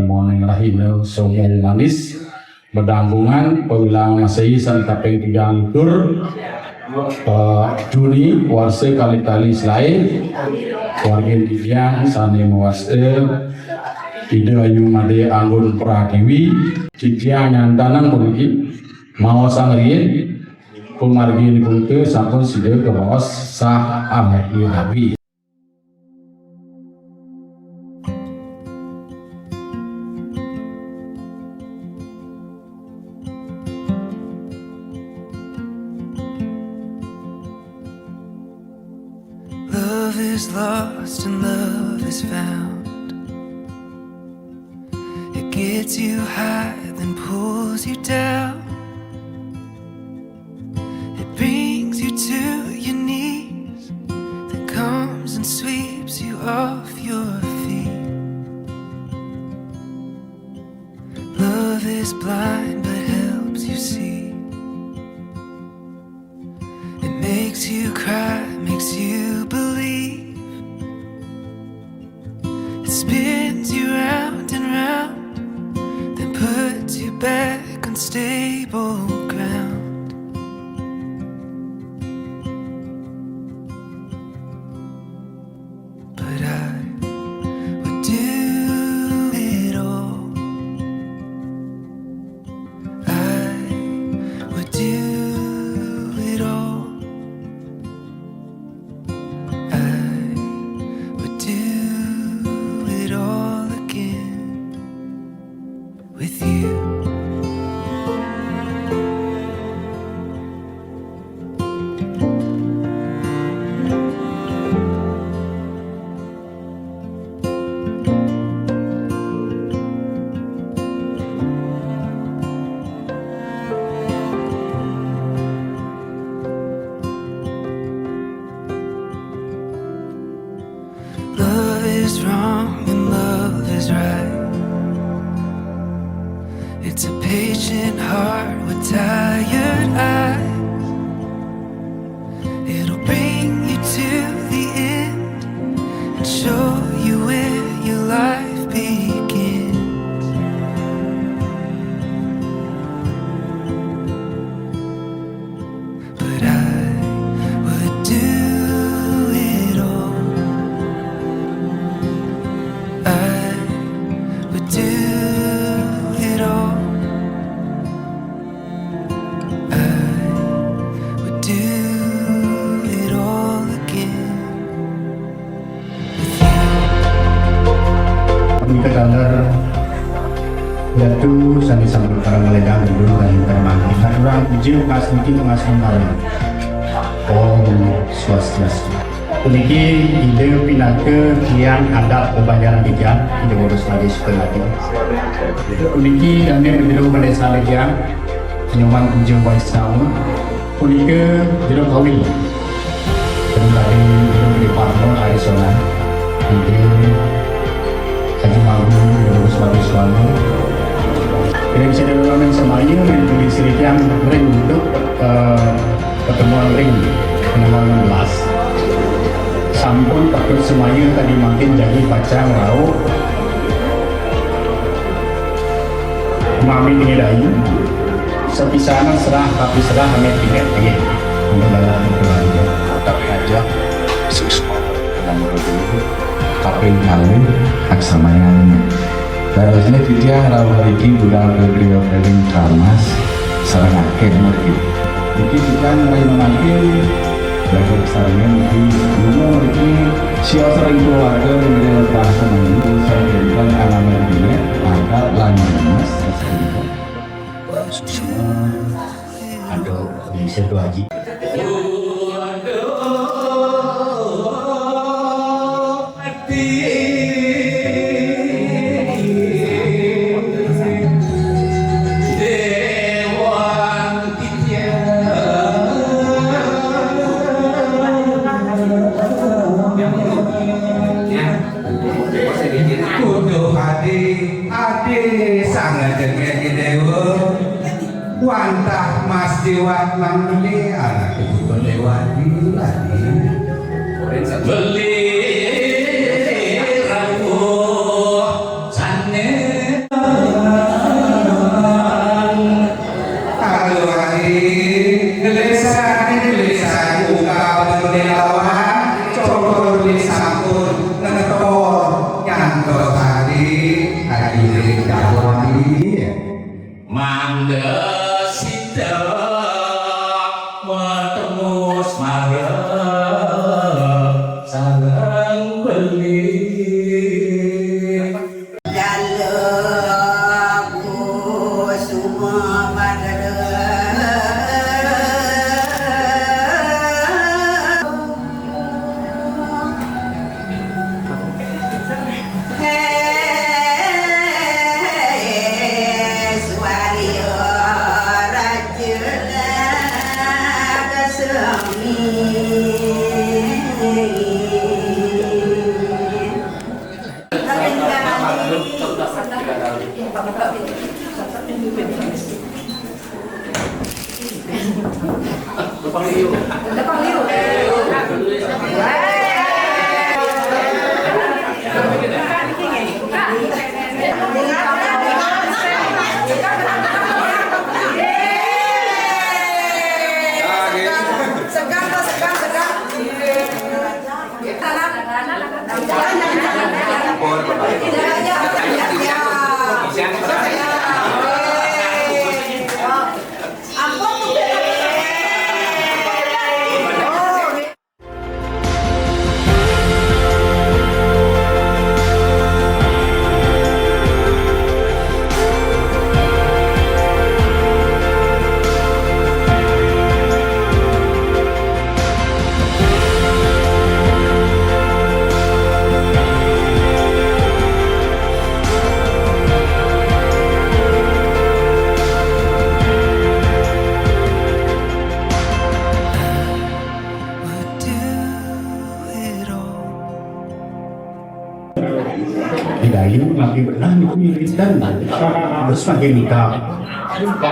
Bismillahirrahmanirrahim. Rahina Songong Manis Bedanggungan Paulang Masehi Santapeng Tigantur Juni Warse kali-kali selain Wargin Didiang Sane Mewase Ide Ayu Made Anggun Pratiwi Didiang Nyantanang Puliki Mau Sangriin Pumargi Nibunke Sampun Side Kebawas Sah Ahmed Yuhabi. Love is lost and love is found. It gets you high, then pulls you down. It brings you to your knees, then comes and sweeps you off your feet. Love is blind but helps you see. It makes you cry, makes you believe. It spins you round and round, then puts you back on stable ground. But I would do it all. I would do it all. I would do it all again with you. Love is wrong and love is right. It's a patient heart with tired eyes. It'll bring you to the end and show you where your life begins. But I would do it all. I would do it all. I would do it all again with you. Kami kedalar yaitu sani sambut para meledang dulu dan termati orang uji ngas mungkin ngas kembali Om Swastiastu. Uniki ide pinake kian ada pembayaran bijak ide boros lagi sekolah lagi. Uniki kami berdua pada lagi penyumbang uji Waisaun. Uniki berdua kawin. Kembali di Parmo Arizona. Ide Haji Magung boros lagi suami. Jadi bisa dilakukan semuanya di sini yang ring untuk pertemuan ring penemuan 16. Sampun patut semuanya tadi makin jadi pacang rau mami tinggal dayu sepisahan serah tapi serah kami tinggal lagi untuk dalam keluarga tapi aja siswa yang berdua tapi kali aksamayan harusnya dia rawaliki bulan beliau dari Tramas serang akhir mungkin kita mulai memakai belajar besarnya di rumah ini siapa sering keluarga dengan bahasa ini saya berikan alamat ini maka lanjut mas ada di situ haji Ade sangat jengke dewa wantah mas dewat lamune anak ibu dewati adi beli ramu sane iri dakwati Mangga sida watemos mangga sareng beli Hidayu lagi benar itu militan terus pakai nikah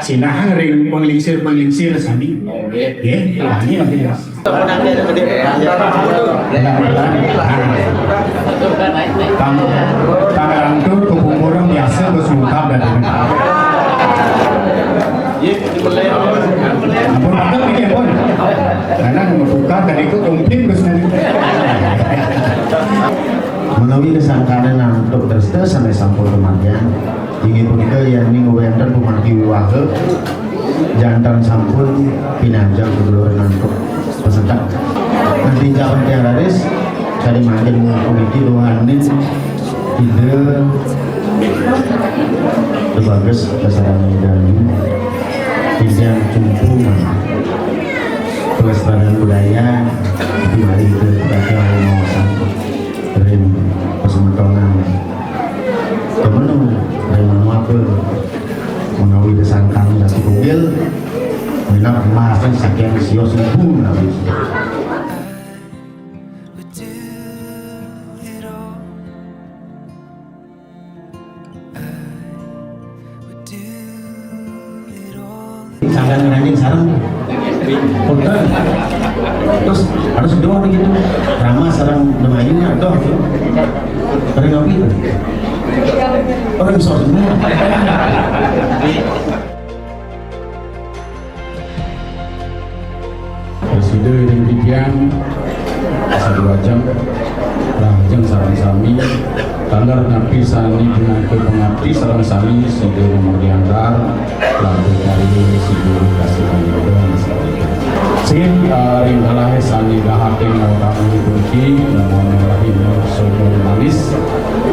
sinahang ring penglingsir sani ya ini lagi ya tangan itu kekuburan biasa terus mengungkap dan ampun mantap ini pun karena membuka tadi itu mungkin terus menawi kesangkane nantuk terus sampai sampun kematian ingin punika yang wonten pumargi wiwahe jantan sampun pinanjang kedulur nantuk peserta nanti jalan tiang raris cari makin puniki luanin ide sebagus kesadaran dan yang cumpu pelestarian budaya di mari ke budaya mawasan rem pesementonan kemenung rem apa menawi desangkang dan kugil minat maafkan saking sios ibu nabi would do it all. I would do it all. sangat nyanyi sarang konten terus harus doa begitu ramah sarang demayunya doa pada ngopi orang bisa semua Presiden demikian satu jam lajeng sarang sami tanggal napi sani dengan pengabdi sarang sami sida nomor diantar lalu kali sida kasih panggilan sing ringkalah sani lahapeng orang memiliki namun lahir sodor manis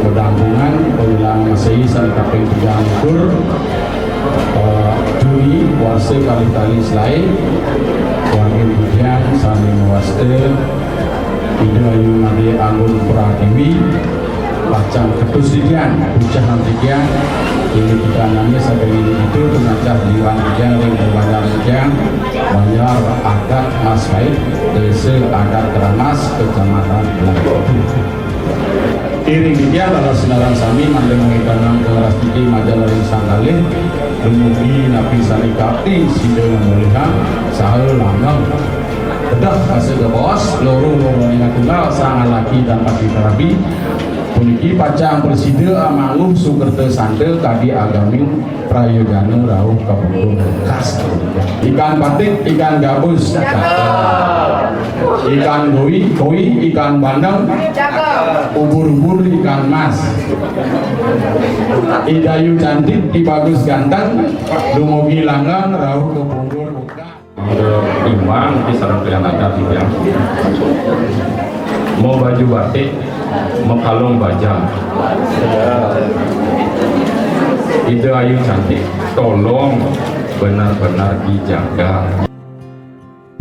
berdampingan ulang masih sani kapeng diangkur Juli puasa kali-kali selain Wangil Budian Sani Mawaste Ida Ayu Made Anggun Pratiwi Pacang Ketus Didian Bujah Nantikian ini kita nanya sampai ini itu pengacah Diwan Didian Ring Berbanyak Didian Banjar Adat Mas Baik Desa Adat Keramas Kecamatan Belakotu Iring Didian adalah sinaran sami mandeng mengikanang keras tiki majalah yang sangkalih Kemudian Nabi Sani Kapti Sida Memulihang Sahel Langgam Kedah kasih ke bos Loro-loro ingat tunggal Sangat laki dan pagi terapi puniki pacang preside amanguh sukerta sante kadi agaming prayogana rauh kapungkur khas ikan batik ikan gabus ikan koi ikan bandeng ubur-ubur ikan mas idayu cantik ibagus ganteng dumugi langgang rauh kapungkur imbang di sarang pilihan adat ya. Mau baju batik, mau kalung bajang. Ide ayu cantik, tolong benar-benar dijaga.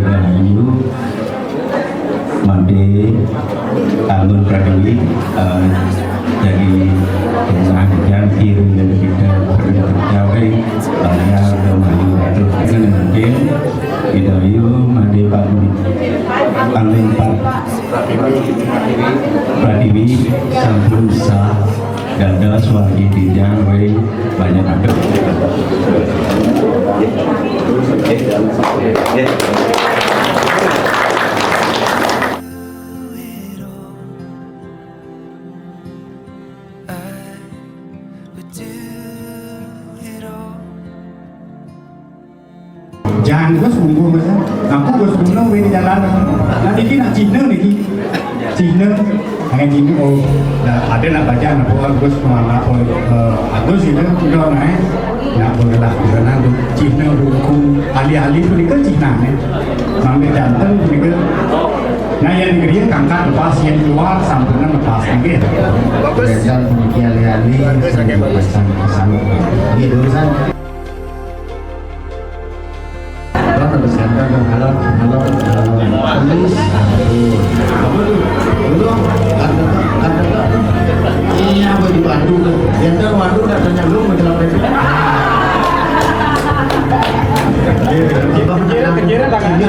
Ayu Made Anggun Pradewi jadi yang kirim dan kita berjawab bayar dan ayu terus dengan mungkin Ayu Made Pangling Pratiwi sampun sah dan dalam suami tinjang banyak ada. Jangan gue sungguh masa, aku gue sungguh di jalan. Nanti kita Cina nih, Cina, hanya Cina. Oh, ada nak baca, nak buat gue semua Agus itu udah naik, nak berlah karena tu Cina dulu ahli-ahli tu kan Cina nih, sampai jantan juga. Nah yang negeri kangkat lepas yang keluar sampurna lepas gitu. Biasa puniki alih-alih sering berpesan kesan ini urusan halo polis belum ada iya baju waduh yang waduh datanya belum menjelang kejar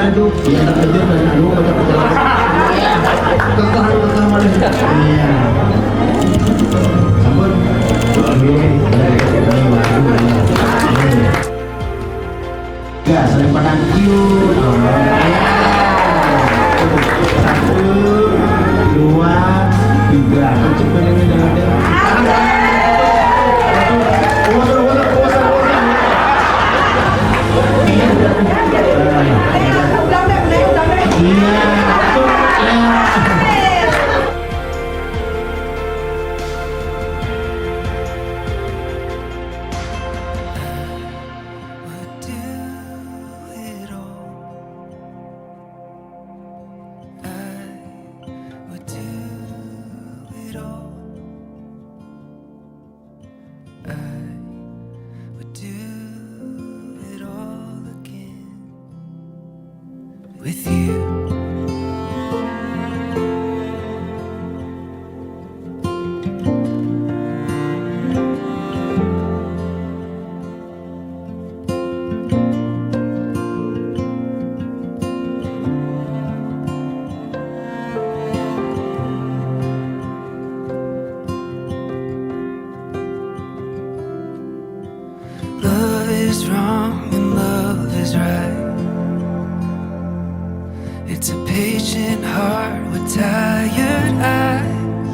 itu yang terkejar dari dulu kekal malah iya sambut ya saling pandang cute satu dua tiga kecil ini with you. Love is wrong and love is right. It's a patient heart with tired eyes.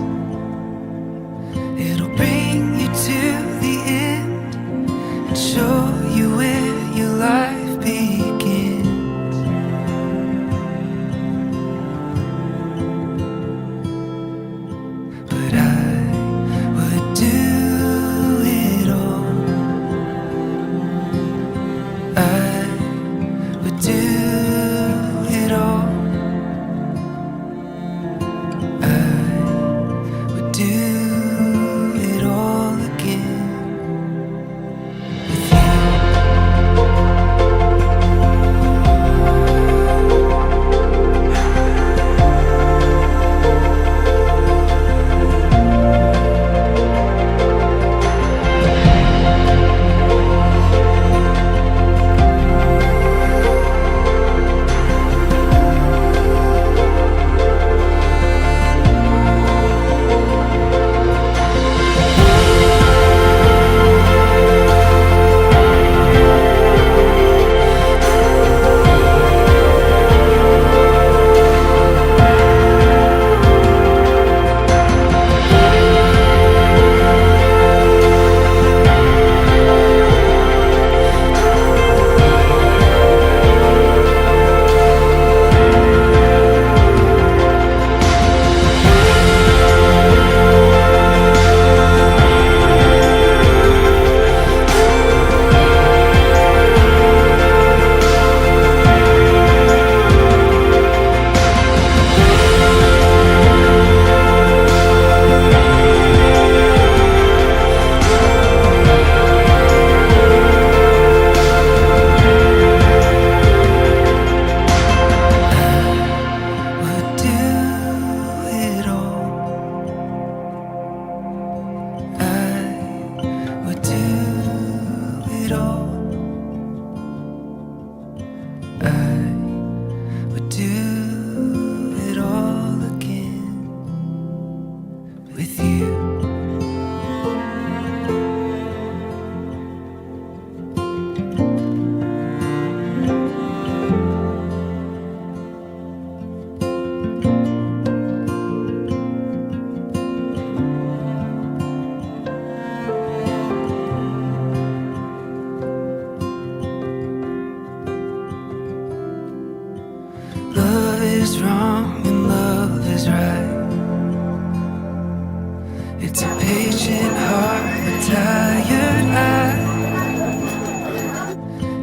It'll bring you to the end and show you where your life begins. But I would do it all. I would do it all.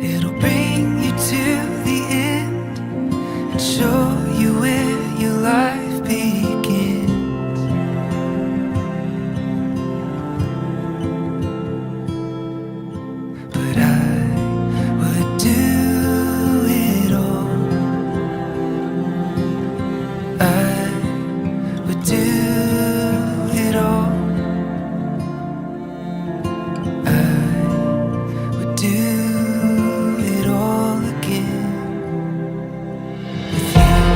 It'll bring you to the end and show you where your life begins. But I would do it all. I would do it all. Would do it all again with you.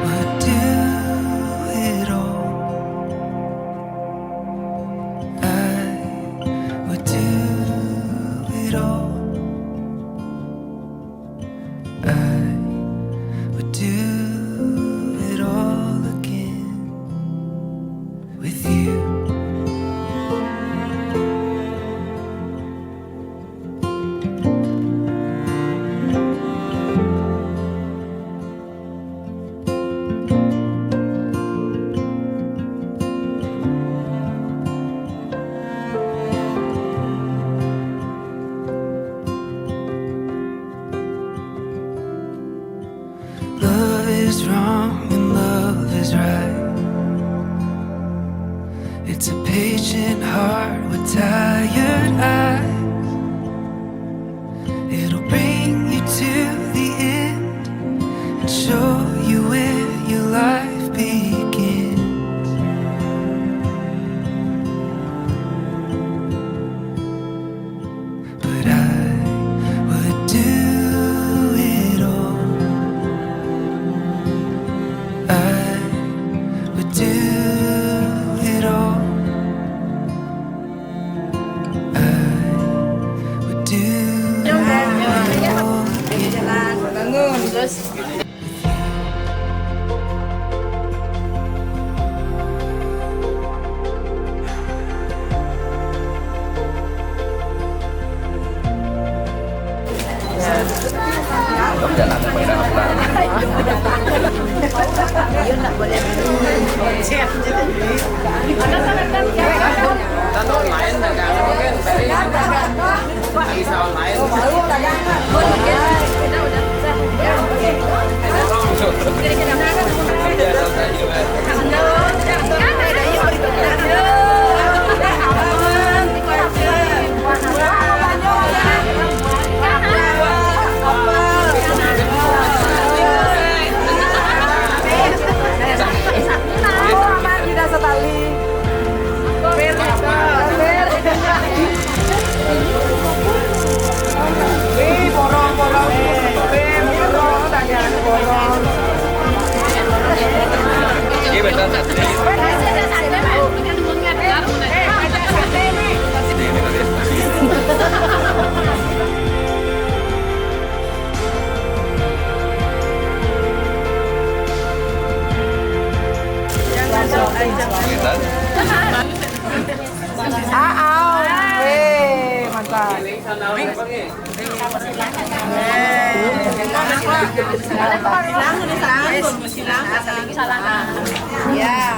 Would do it all. I would do it all. I would do it all again with you. Love is wrong and love is right. It's a patient heart with tired eyes. It'll bring you to the end and show you where your life begins. But I would do it all. I would do it all. I would do it all again. Ya.